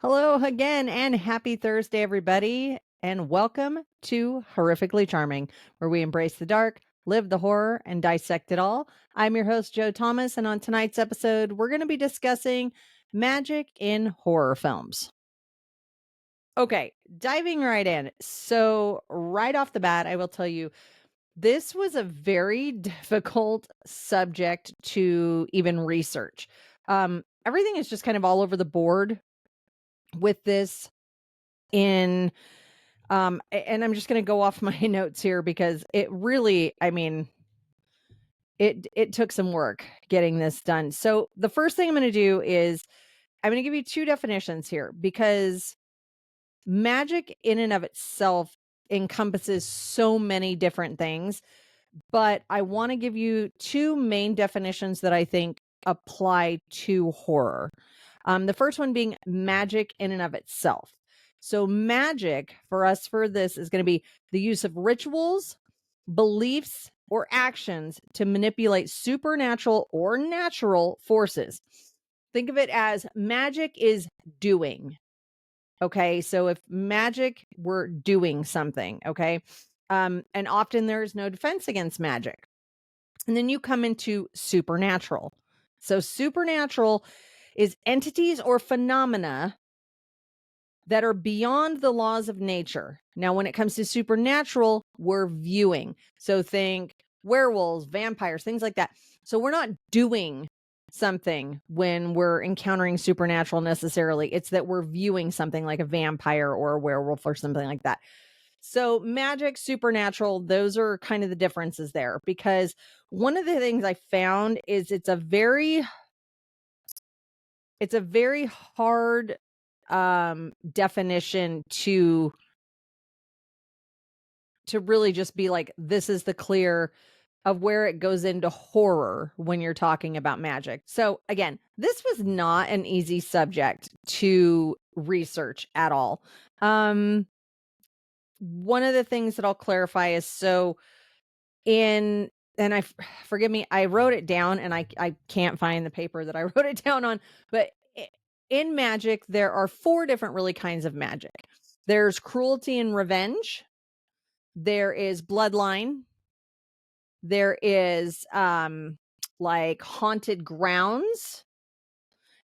Hello again, and happy Thursday, everybody, and welcome to Horrifically Charming, where we embrace the dark, live the horror, and dissect it all. I'm your host, Joe Thomas, and on tonight's episode, we're going to be discussing magic in horror films. Okay, diving right in. So, right off the bat, I will tell you this was a very difficult subject to even research. Everything is just kind of all over the board with this in and I'm just going to go off my notes here because it really, I mean, it took some work getting this done. So the first thing I'm going to do is I'm going to give you two definitions here because magic in and of itself encompasses so many different things, but I want to give you two main definitions that I think apply to horror. The first one being magic in and of itself. So, magic for us for this is going to be the use of rituals, beliefs, or actions to manipulate supernatural or natural forces. Think of it as magic is doing. Okay. So, if magic were doing something, okay. And often there's no defense against magic. And then you come into supernatural. So, supernatural is entities or phenomena that are beyond the laws of nature. Now, when it comes to supernatural, we're viewing. So, think werewolves, vampires, things like that. So, we're not doing something when we're encountering supernatural necessarily. It's that we're viewing something like a vampire or a werewolf or something like that. So, magic, supernatural, those are kind of the differences there because one of the things I found is it's a very hard definition to really just be like this is the clear of where it goes into horror when you're talking about magic. So again, this was not an easy subject to research at all. One of the things that I'll clarify is so in and forgive me, I wrote it down and I can't find the paper that I wrote it down on, but in magic there are four different really kinds of magic. There's cruelty and revenge, there is bloodline, there is like haunted grounds,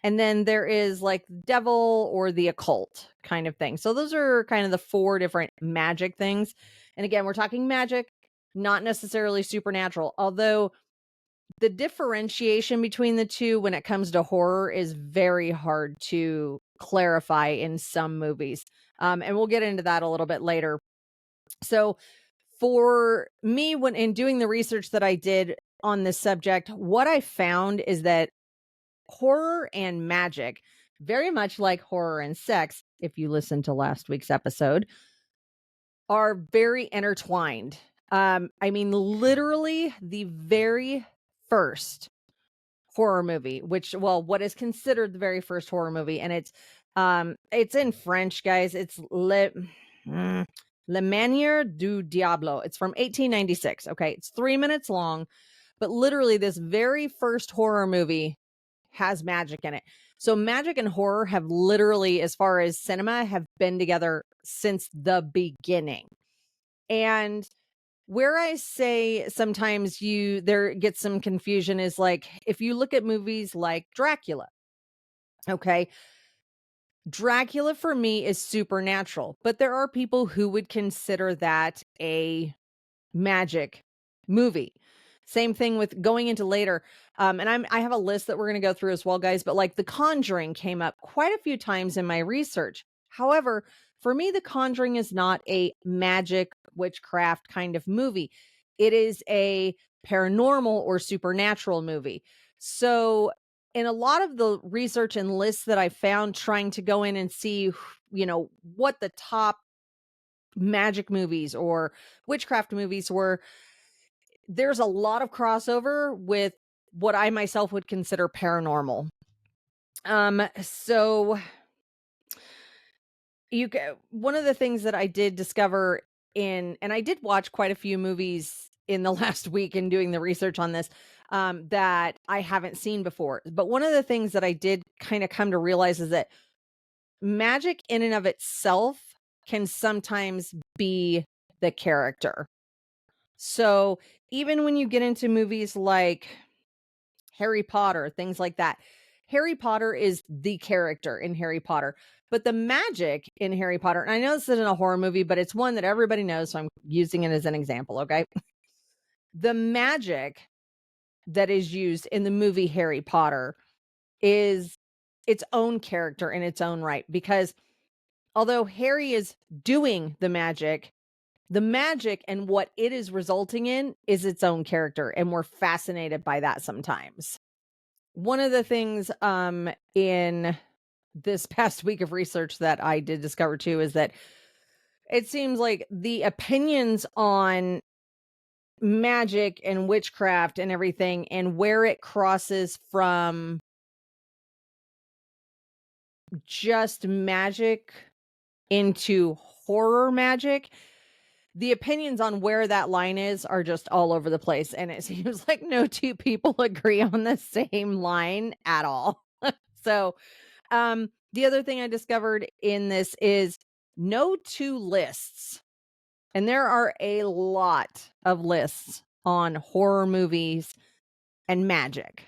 and then there is like devil or the occult kind of thing. So those are kind of the four different magic things. And again, we're talking magic, not necessarily supernatural, although the differentiation between the two when it comes to horror is very hard to clarify in some movies. And we'll get into that a little bit later. So for me, when in doing the research that I did on this subject, what I found is that horror and magic, very much like horror and sex, if you listen to last week's episode, are very intertwined. I mean, literally the very first horror movie, which, well, what is considered the very first horror movie, and it's in French, guys. It's Le Manière du Diablo. It's from 1896. Okay, it's 3 minutes long, but literally this very first horror movie has magic in it. So magic and horror have literally, as far as cinema, have been together since the beginning. And where I say sometimes there gets some confusion is like if you look at movies like Dracula, okay? Dracula for me is supernatural, but there are people who would consider that a magic movie. Same thing with going into later. And I have a list that we're going to go through as well, guys, but like The Conjuring came up quite a few times in my research. However, for me, The Conjuring is not a magic witchcraft kind of movie. It is a paranormal or supernatural movie. So in a lot of the research and lists that I found trying to go in and see, what the top magic movies or witchcraft movies were, there's a lot of crossover with what I myself would consider paranormal. So one of the things that I did discover and I did watch quite a few movies in the last week in doing the research on this, that I haven't seen before. But one of the things that I did kind of come to realize is that magic in and of itself can sometimes be the character. So even when you get into movies like Harry Potter, things like that, Harry Potter is the character in Harry Potter. But the magic in Harry Potter, and I know this isn't a horror movie, but it's one that everybody knows, so I'm using it as an example, okay? The magic that is used in the movie Harry Potter is its own character in its own right, because although Harry is doing the magic and what it is resulting in is its own character, and we're fascinated by that sometimes. One of the things in this past week of research that I did discover too is that it seems like the opinions on magic and witchcraft and everything and where it crosses from just magic into horror magic, the opinions on where that line is are just all over the place. And it seems like no two people agree on the same line at all. So, the other thing I discovered in this is no two lists, and there are a lot of lists on horror movies and magic.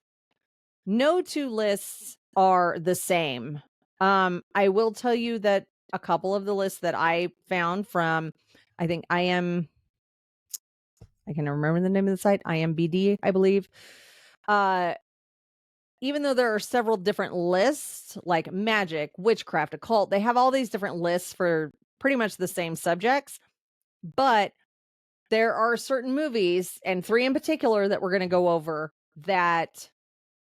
No two lists are the same. I will tell you that a couple of the lists that I found from, I think I can remember the name of the site, IMBD, I believe. Uh, Even though there are several different lists like magic, witchcraft, occult, they have all these different lists for pretty much the same subjects. But there are certain movies, and three in particular that we're going to go over, that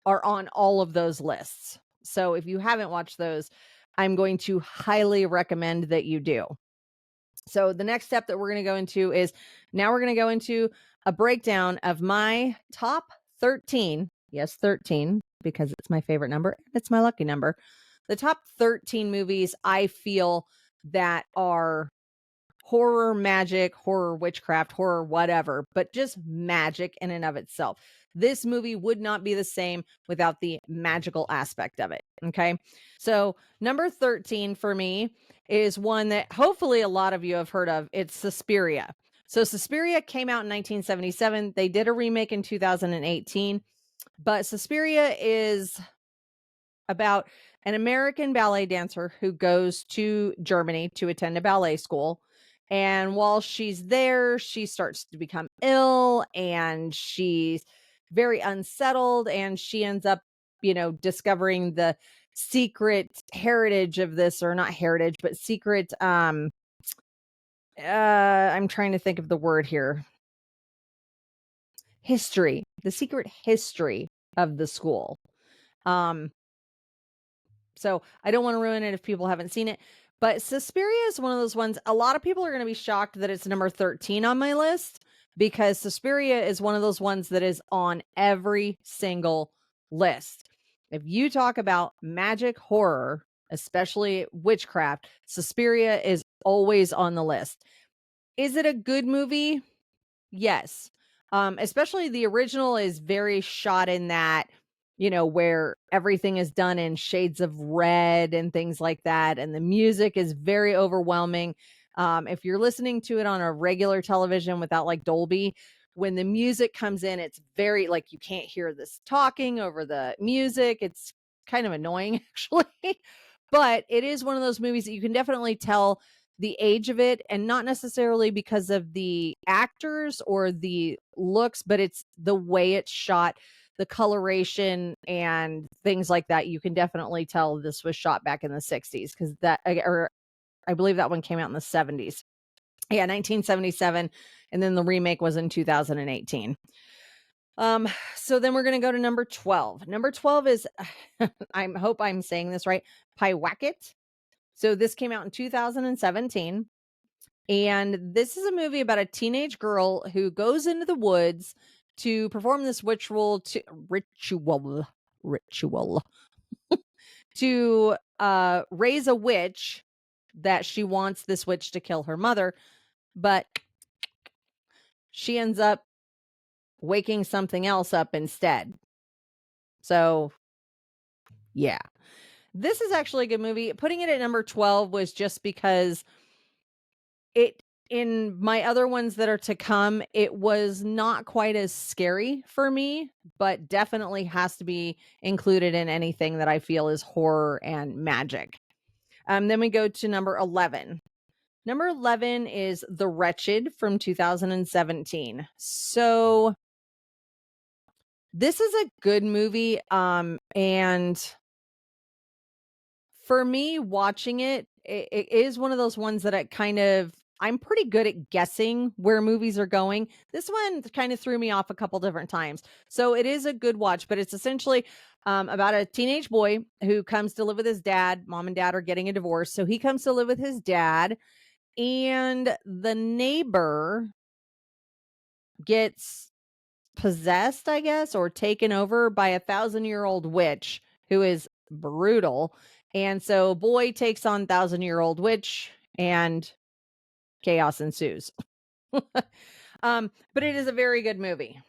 are on all of those lists. So if you haven't watched those, I'm going to highly recommend that you do. So the next step that we're going to go into is now we're going to go into a breakdown of my top 13. Yes, 13, because it's my favorite number. It's my lucky number. The top 13 movies I feel that are horror magic, horror witchcraft, horror whatever, but just magic in and of itself. This movie would not be the same without the magical aspect of it. Okay. So, number 13 for me is one that hopefully a lot of you have heard of. It's Suspiria. So, Suspiria came out in 1977. They did a remake in 2018, but Suspiria is about an American ballet dancer who goes to Germany to attend a ballet school. And while she's there, she starts to become ill and she's very unsettled. And she ends up, discovering the secret heritage of this, or not heritage, but secret. I'm trying to think of the word here. History, the secret history of the school. So I don't want to ruin it if people haven't seen it. But Suspiria is one of those ones. A lot of people are going to be shocked that it's number 13 on my list, because Suspiria is one of those ones that is on every single list. If you talk about magic horror, especially witchcraft, Suspiria is always on the list. Is it a good movie? Yes. Especially the original is very shot in that, where everything is done in shades of red and things like that. And the music is very overwhelming. If you're listening to it on a regular television without like Dolby, when the music comes in, it's very like you can't hear this talking over the music. It's kind of annoying, actually. But it is one of those movies that you can definitely tell the age of it, and not necessarily because of the actors or the looks, but it's the way it's shot, the coloration and things like that. You can definitely tell this was shot back in the 60s, because or I believe that one came out in the 70s. Yeah, 1977, and then the remake was in 2018. So then we're going to go to number 12. Number 12 is I hope I'm saying this right, Pyewacket. So this came out in 2017. And this is a movie about a teenage girl who goes into the woods to perform this ritual to raise a witch, that she wants this witch to kill her mother, but she ends up waking something else up instead. So, yeah. This is actually a good movie. Putting it at number 12 was just because it in my other ones that are to come, it was not quite as scary for me, but definitely has to be included in anything that I feel is horror and magic. Then we go to number 11. Number 11 is The Wretched from 2017. So this is a good movie. And for me, watching it is one of those ones that I'm pretty good at guessing where movies are going. This one kind of threw me off a couple different times. So it is a good watch, but it's essentially about a teenage boy who comes to live with his dad. Mom and dad are getting a divorce. So he comes to live with his dad, and the neighbor gets possessed, I guess, or taken over by a 1,000-year-old witch who is brutal. And so boy takes on 1,000-year-old witch and chaos ensues. But it is a very good movie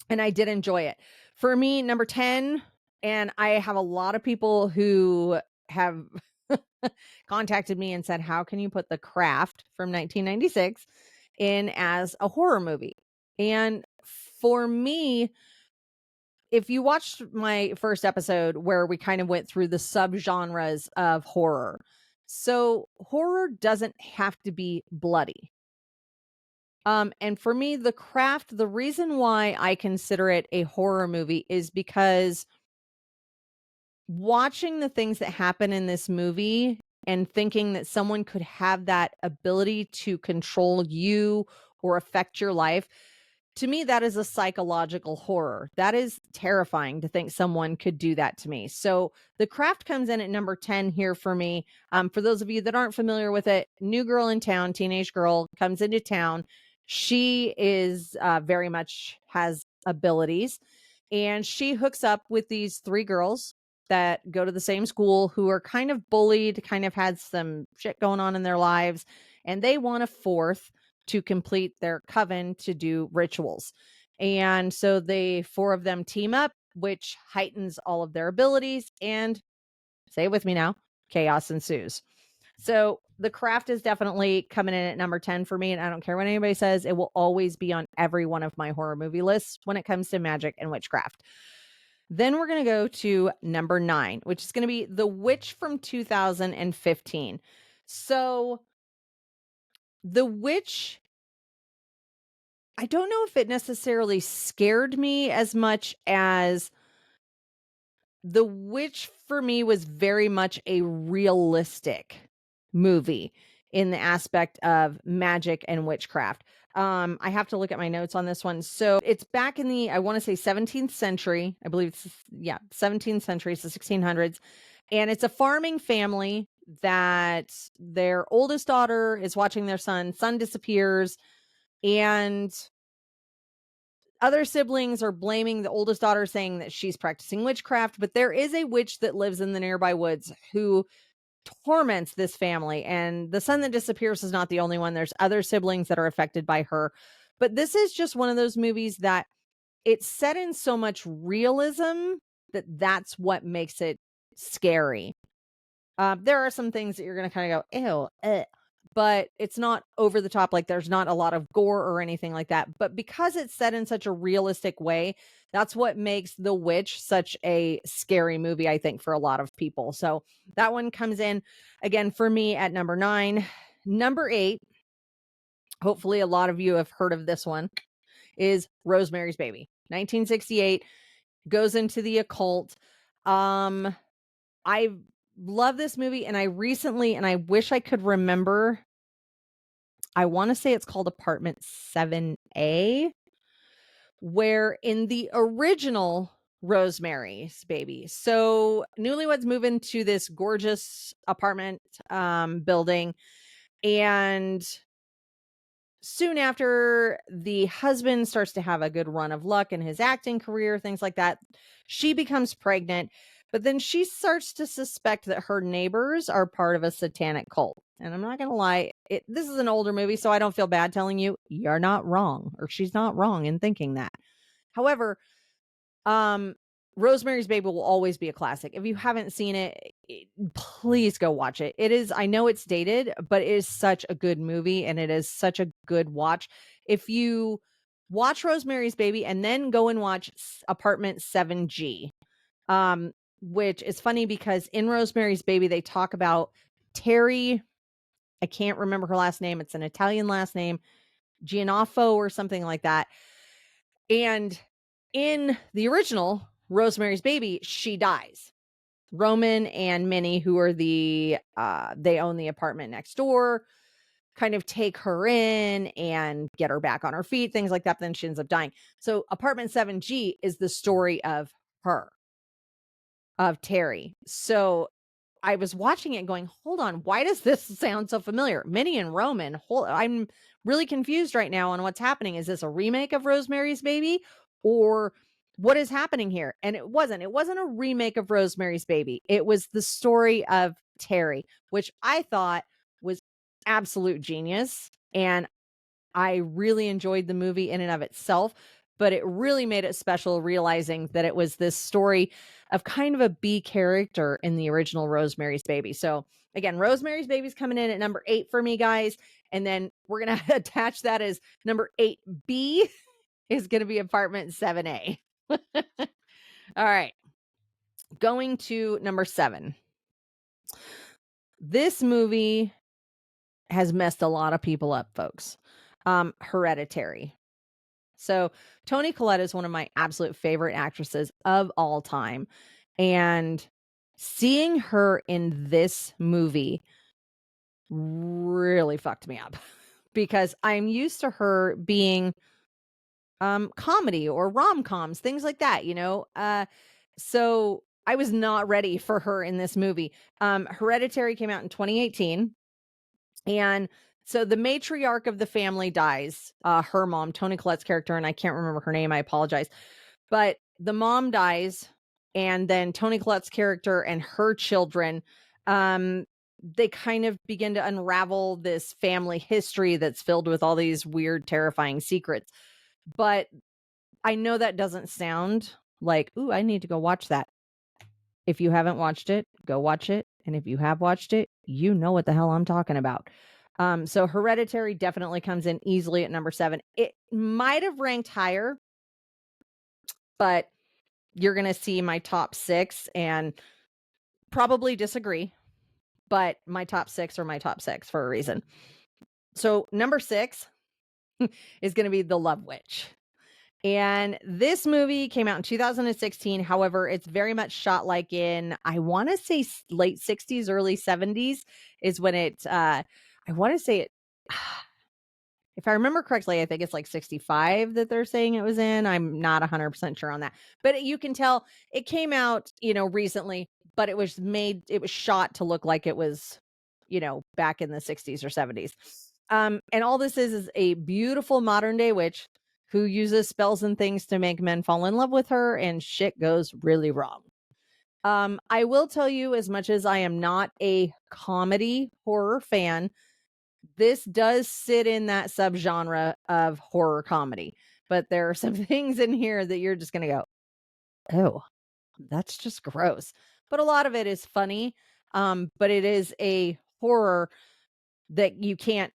and I did enjoy it. For me, number 10, and I have a lot of people who have contacted me and said, how can you put The Craft from 1996 in as a horror movie? And for me, if you watched my first episode where we kind of went through the subgenres of horror, so horror doesn't have to be bloody. And for me, The Craft, the reason why I consider it a horror movie is because watching the things that happen in this movie and thinking that someone could have that ability to control you or affect your life, to me, that is a psychological horror. That is terrifying to think someone could do that to me. So The Craft comes in at number 10 here for me. For those of you that aren't familiar with it, new girl in town, teenage girl comes into town. She is very much has abilities, and she hooks up with these three girls that go to the same school who are kind of bullied, kind of had some shit going on in their lives, and they want a fourth to complete their coven to do rituals. And so the four of them team up, which heightens all of their abilities. And say it with me now, chaos ensues. So The Craft is definitely coming in at number 10 for me. And I don't care what anybody says, it will always be on every one of my horror movie lists when it comes to magic and witchcraft. Then we're going to go to number 9, which is going to be The Witch from 2015. So The Witch, I don't know if it necessarily scared me as much as The Witch for me was very much a realistic movie in the aspect of magic and witchcraft. I have to look at my notes on this one. So it's back in the, I want to say 17th century. I believe it's, 17th century, so 1600s. And it's a farming family that their oldest daughter is watching their son disappears, and other siblings are blaming the oldest daughter, saying that she's practicing witchcraft, but there is a witch that lives in the nearby woods who torments this family. And the son that disappears is not the only one. There's other siblings that are affected by her. But this is just one of those movies that it's set in so much realism that that's what makes it scary. There are some things that you're going to kind of go, ew, but it's not over the top. Like there's not a lot of gore or anything like that. But because it's set in such a realistic way, that's what makes The Witch such a scary movie, I think, for a lot of people. So that one comes in again for me at number 9. Number 8, hopefully a lot of you have heard of this one, is Rosemary's Baby. 1968, goes into the occult. I love this movie, and I recently, and I wish I could remember, I want to say it's called Apartment 7A, where in the original Rosemary's Baby, so newlyweds move into this gorgeous apartment building, and soon after, the husband starts to have a good run of luck in his acting career, things like that. She becomes pregnant, but then she starts to suspect that her neighbors are part of a satanic cult. And I'm not going to lie, this is an older movie, so I don't feel bad telling you, you're not wrong, or she's not wrong in thinking that. However, Rosemary's Baby will always be a classic. If you haven't seen it, please go watch it. It is, I know it's dated, but it is such a good movie and it is such a good watch. If you watch Rosemary's Baby and then go and watch Apartment 7G, um, which is funny because in Rosemary's Baby, they talk about Terry. I can't remember her last name. It's an Italian last name, Giannaffo or something like that. And in the original Rosemary's Baby, she dies. Roman and Minnie, who are they own the apartment next door, kind of take her in and get her back on her feet, things like that. But then she ends up dying. So Apartment 7G is the story of her, of Terry. So I was watching it going, hold on, why does this sound so familiar? Minnie and Roman, I'm really confused right now on what's happening. Is this a remake of Rosemary's Baby or what is happening here? And it wasn't a remake of Rosemary's Baby. It was the story of Terry, which I thought was absolute genius. And I really enjoyed the movie in and of itself, but it really made it special realizing that it was this story of kind of a B character in the original Rosemary's Baby. So again, Rosemary's Baby's coming in at number 8 for me, guys. And then we're going to attach that as number 8B is going to be Apartment 7A. All right. Going to number 7. This movie has messed a lot of people up, folks. Hereditary. So Toni Collette is one of my absolute favorite actresses of all time. And seeing her in this movie really fucked me up because I'm used to her being comedy or rom-coms, things like that, you know? So I was not ready for her in this movie. Hereditary came out in 2018. And so the matriarch of the family dies, her mom, Toni Collette's character, and I can't remember her name, I apologize. But the mom dies, and then Toni Collette's character and her children, they kind of begin to unravel this family history that's filled with all these weird, terrifying secrets. But I know that doesn't sound like, ooh, I need to go watch that. If you haven't watched it, go watch it. And if you have watched it, you know what the hell I'm talking about. So Hereditary definitely comes in easily at number 7. It might have ranked higher, but you're going to see my top 6 and probably disagree, but my top 6 are my top 6 for a reason. So number 6 is going to be The Love Witch. And this movie came out in 2016. However, it's very much shot like in, I want to say late 60s, early 70s is when it, I want to say it, if I remember correctly, I think it's like 65 that they're saying it was in. I'm not 100% sure on that. But you can tell it came out, recently, but it was shot to look like it was, back in the 60s or 70s. And all this is a beautiful modern day witch who uses spells and things to make men fall in love with her, and shit goes really wrong. I will tell you, as much as I am not a comedy horror fan, this does sit in that subgenre of horror comedy, but there are some things in here that you're just going to go, oh, that's just gross. But a lot of it is funny. But it is a horror that you can't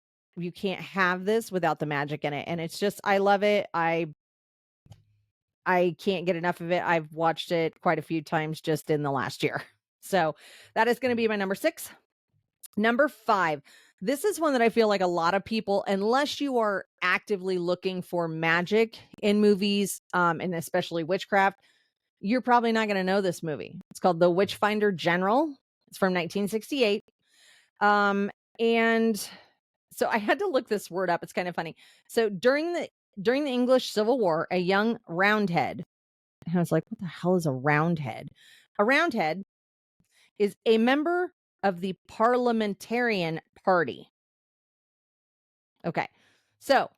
have this without the magic in it. And it's just, I love it. I can't get enough of it. I've watched it quite a few times just in the last year. So that is going to be my number 6. Number 5. This is one that I feel like a lot of people, unless you are actively looking for magic in movies, and especially witchcraft, you're probably not going to know this movie. It's called The Witchfinder General. It's from 1968. And so I had to look this word up. It's kind of funny. So during the English Civil War, a young Roundhead, and I was like, what the hell is a Roundhead? A Roundhead is a member of the Parliamentarian Party. Okay, so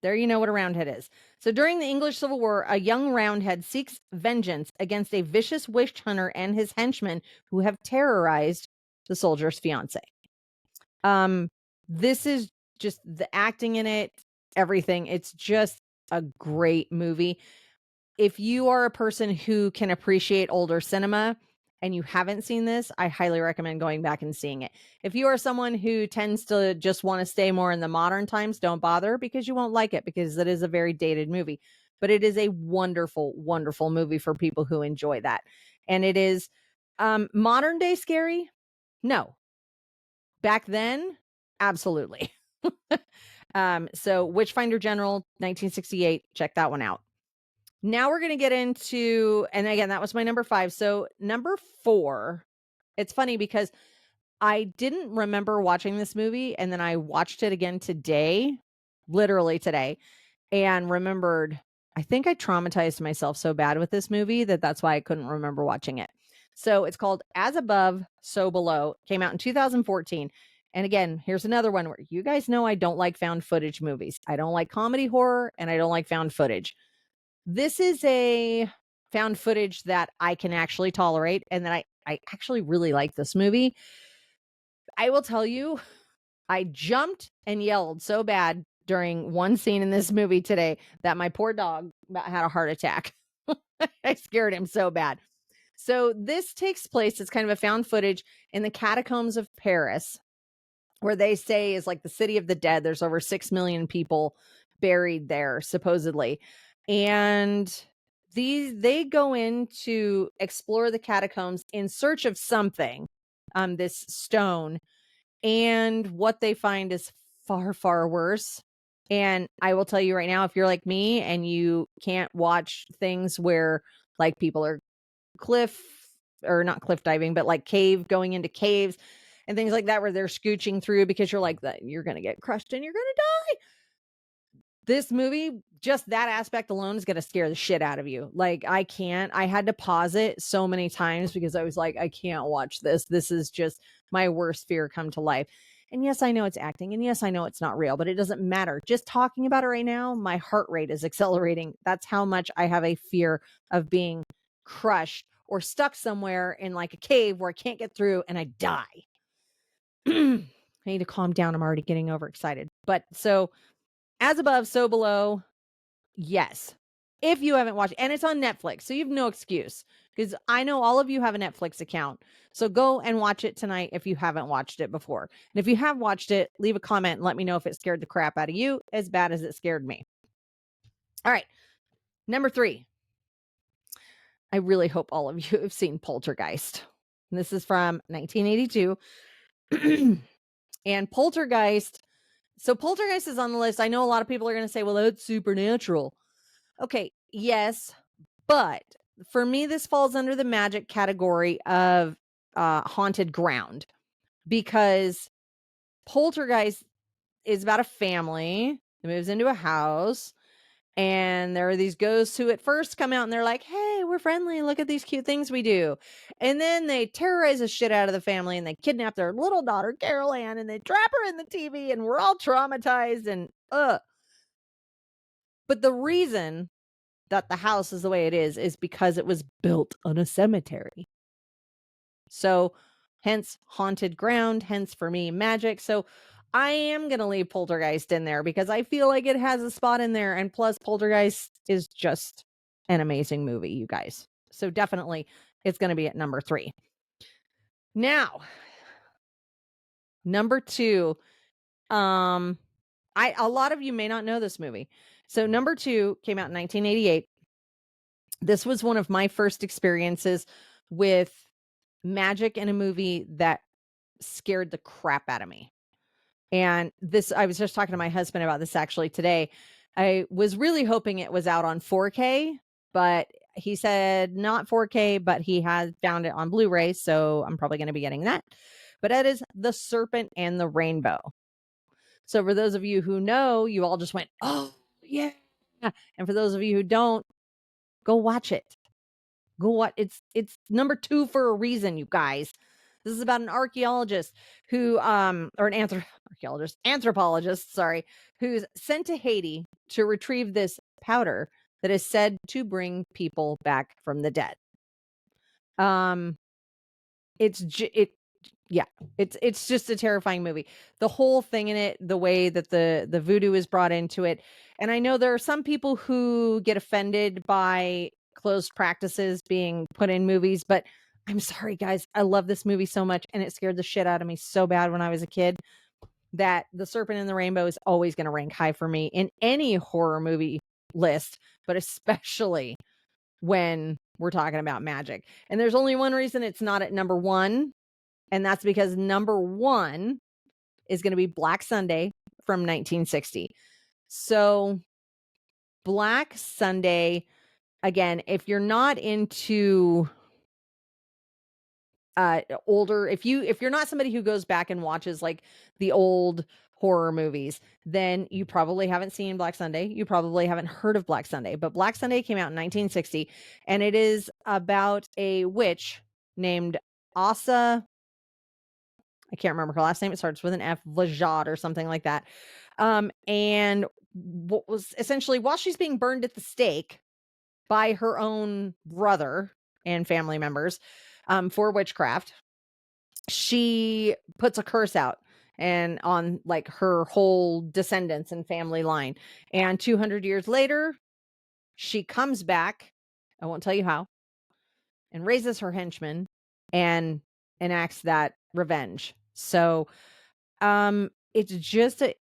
there you know what a Roundhead is. So during the English Civil War, a young Roundhead seeks vengeance against a vicious witch hunter and his henchmen who have terrorized the soldier's fiance. This is just the acting in it, everything. It's just a great movie. If you are a person who can appreciate older cinema and you haven't seen this, I highly recommend going back and seeing it. If you are someone who tends to just want to stay more in the modern times, don't bother, because you won't like it, because it is a very dated movie. But it is a wonderful, wonderful movie for people who enjoy that. And it is modern day scary. No, back then, absolutely. So Witchfinder General, 1968, check that one out. Now we're going to get into, and again, that was my number 5. So number 4, it's funny because I didn't remember watching this movie, and then I watched it again today, literally today, and remembered, I think I traumatized myself so bad with this movie that's why I couldn't remember watching it. So it's called As Above, So Below. Came out in 2014. And again, here's another one where you guys know I don't like found footage movies. I don't like comedy horror, and I don't like found footage. This is a found footage that I can actually tolerate, and that I actually really like this movie. I will tell you, I jumped and yelled so bad during one scene in this movie today that my poor dog had a heart attack. I scared him so bad. So this takes place, it's kind of a found footage in the catacombs of Paris, where they say is like the city of the dead. There's over 6 million people buried there, supposedly. And they go in to explore the catacombs in search of something, this stone. And what they find is far, far worse. And I will tell you right now, if you're like me and you can't watch things where like people are cliff or not cliff diving, but like going into caves and things like that, where they're scooching through because you're like that, you're going to get crushed and you're going to die. This movie, just that aspect alone is going to scare the shit out of you. Like I had to pause it so many times because I was like, I can't watch this. This is just my worst fear come to life. And yes, I know it's acting, and yes, I know it's not real, but it doesn't matter. Just talking about it right now, my heart rate is accelerating. That's how much I have a fear of being crushed or stuck somewhere in like a cave where I can't get through and I die. I need to calm down. I'm already getting overexcited. But so As Above, So Below, yes. If you haven't watched, and it's on Netflix, so you have no excuse, because I know all of you have a Netflix account. So go and watch it tonight if you haven't watched it before. And if you have watched it, leave a comment and let me know if it scared the crap out of you as bad as it scared me. All right. Number 3. I really hope all of you have seen Poltergeist. And this is from 1982. And Poltergeist. So Poltergeist is on the list. I know a lot of people are going to say, well, that's supernatural. Okay, yes, but for me, this falls under the magic category of haunted ground, because Poltergeist is about a family that moves into a house, and there are these ghosts who at first come out and they're like, hey, we're friendly. Look at these cute things we do. And then they terrorize the shit out of the family and they kidnap their little daughter, Carol Ann, and they trap her in the TV, and we're all traumatized and But the reason that the house is the way it is because it was built on a cemetery. So hence haunted ground, hence for me magic. So I am going to leave Poltergeist in there because I feel like it has a spot in there. And plus Poltergeist is just an amazing movie, you guys. So definitely it's going to be at number 3. Now, number 2, a lot of you may not know this movie. So number 2 came out in 1988. This was one of my first experiences with magic in a movie that scared the crap out of me. And I was just talking to my husband about this actually today. I was really hoping it was out on 4K, but he said not 4K, but he has found it on Blu-ray. So I'm probably going to be getting that. But that is The Serpent and the Rainbow. So for those of you who know, you all just went, oh, yeah. And for those of you who don't, go watch it. Go watch. It's number 2 for a reason, you guys. This is about an archaeologist who, or an anthropologist, sorry, who's sent to Haiti to retrieve this powder that is said to bring people back from the dead. It's just a terrifying movie. The whole thing in it, the way that the voodoo is brought into it. And I know there are some people who get offended by closed practices being put in movies, but I'm sorry, guys. I love this movie so much, and it scared the shit out of me so bad when I was a kid that The Serpent and the Rainbow is always going to rank high for me in any horror movie list, but especially when we're talking about magic. And there's only one reason it's not at number one, and that's because number one is going to be Black Sunday from 1960. So, Black Sunday, again, if you're not into older, if you're not somebody who goes back and watches like the old horror movies, then you probably haven't seen Black Sunday. You probably haven't heard of Black Sunday. But Black Sunday came out in 1960, and it is about a witch named Asa. I can't remember her last name. It starts with an F, Vlajad or something like that. And what was essentially, while she's being burned at the stake by her own brother and family members, for witchcraft, she puts a curse out and on like her whole descendants and family line. And 200 years later, she comes back. I won't tell you how, and raises her henchmen and enacts that revenge. So, it's just a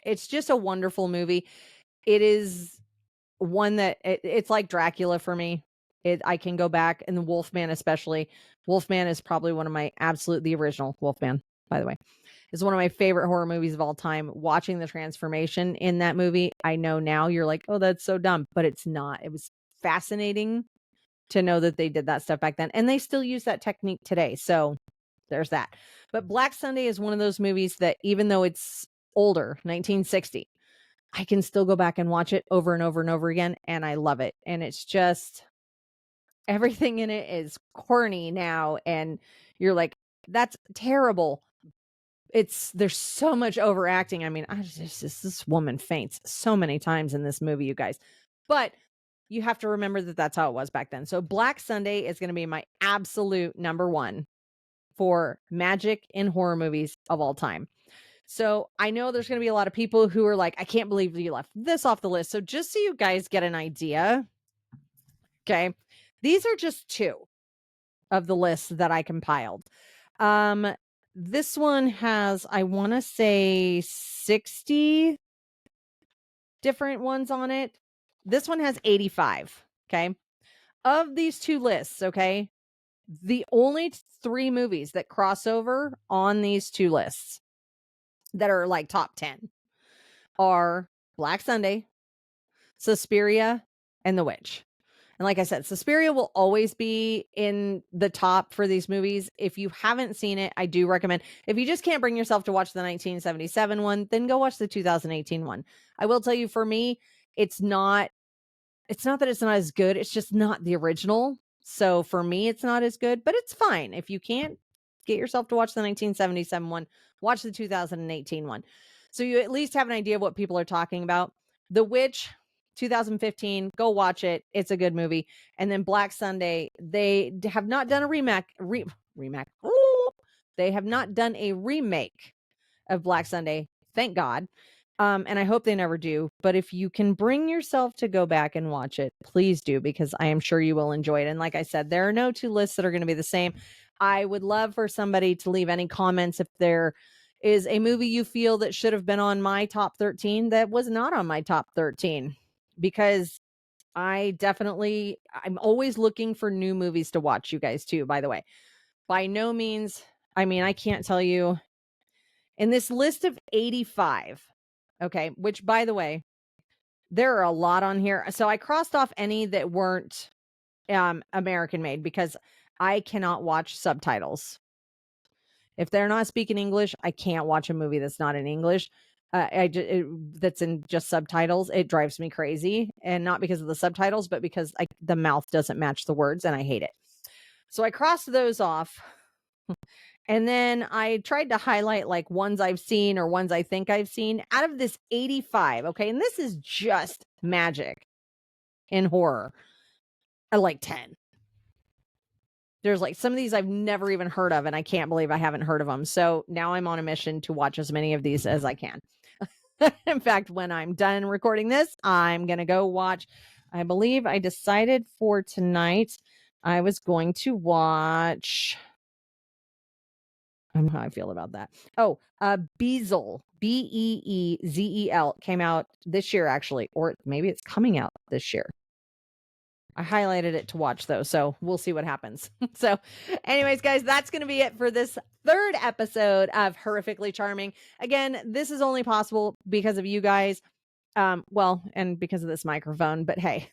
it's just a wonderful movie. It is one that it's like Dracula for me. I can go back, and the Wolfman especially. Wolfman is probably one of my the original Wolfman, by the way, is one of my favorite horror movies of all time. Watching the transformation in that movie, I know now you're like, oh, that's so dumb, but it's not. It was fascinating to know that they did that stuff back then, and they still use that technique today. So there's that. But Black Sunday is one of those movies that, even though it's older, 1960, I can still go back and watch it over and over and over again, and I love it. And it's just, everything in it is corny now, and you're like, that's terrible. There's so much overacting. I mean, this woman faints so many times in this movie, you guys. But you have to remember that that's how it was back then. So Black Sunday is going to be my absolute number one for magic in horror movies of all time. So I know there's going to be a lot of people who are like, I can't believe you left this off the list. So just so you guys get an idea, okay, these are just two of the lists that I compiled. This one has, I want to say, 60 different ones on it. This one has 85. Okay. Of these two lists, okay, the only three movies that cross over on these two lists that are like top 10 are Black Sunday, Suspiria, and The Witch. And like I said, Suspiria will always be in the top for these movies. If you haven't seen it, I do recommend. If you just can't bring yourself to watch the 1977 one, then go watch the 2018 one. I will tell you, for me, it's not that it's not as good. It's just not the original. So for me, it's not as good, but it's fine. If you can't get yourself to watch the 1977 one, watch the 2018 one. So you at least have an idea of what people are talking about. The Witch, 2015, go watch it. It's a good movie. And then Black Sunday, they have not done a remake. They have not done a remake of Black Sunday. Thank God. And I hope they never do. But if you can bring yourself to go back and watch it, please do, because I am sure you will enjoy it. And like I said, there are no two lists that are going to be the same. I would love for somebody to leave any comments if there is a movie you feel that should have been on my top 13 that was not on my top 13, because I'm always looking for new movies to watch, you guys, too, by the way. By no means, I mean, I can't tell you, in this list of 85, okay, which, by the way, there are a lot on here. So I crossed off any that weren't American made, because I cannot watch subtitles. If they're not speaking English, I can't watch a movie that's not in English. That's in just subtitles. It drives me crazy, and not because of the subtitles, but because the mouth doesn't match the words, and I hate it. So I crossed those off. And then I tried to highlight like ones I've seen or ones I think I've seen out of this 85. Okay. And this is just magic in horror. I like 10. There's like some of these I've never even heard of, and I can't believe I haven't heard of them. So now I'm on a mission to watch as many of these as I can. In fact, when I'm done recording this, I'm going to go watch. I believe I decided for tonight, I was going to watch. I don't know how I feel about that. Oh, Beezel, Beeezel came out this year, actually, or maybe it's coming out this year. I highlighted it to watch though, so we'll see what happens. So, anyways, guys, that's going to be it for this third episode of Horrifically Charming. Again, this is only possible because of you guys. Well, and because of this microphone, but hey,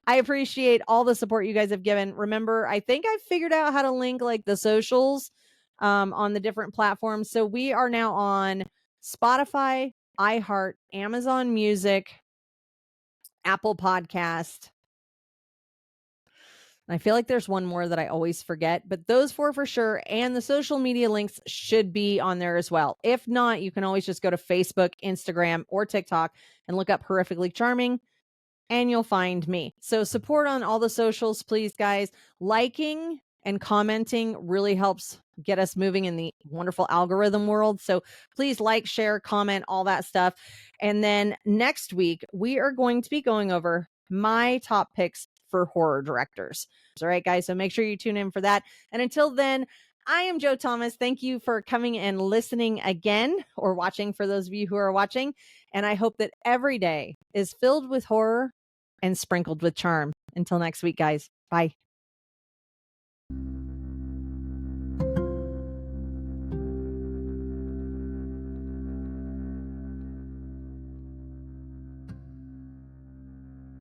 I appreciate all the support you guys have given. Remember, I think I figured out how to link like the socials on the different platforms. So we are now on Spotify, iHeart, Amazon Music, Apple Podcast. I feel like there's one more that I always forget, but those four for sure. And the social media links should be on there as well. If not, you can always just go to Facebook, Instagram, or TikTok and look up Horrifically Charming, and you'll find me. So support on all the socials, please, guys. Liking and commenting really helps get us moving in the wonderful algorithm world. So please like, share, comment, all that stuff. And then next week, we are going to be going over my top picks for horror directors. All right, guys. So make sure you tune in for that. And until then, I am Joe Thomas. Thank you for coming and listening again, or watching for those of you who are watching. And I hope that every day is filled with horror and sprinkled with charm. Until next week, guys. Bye.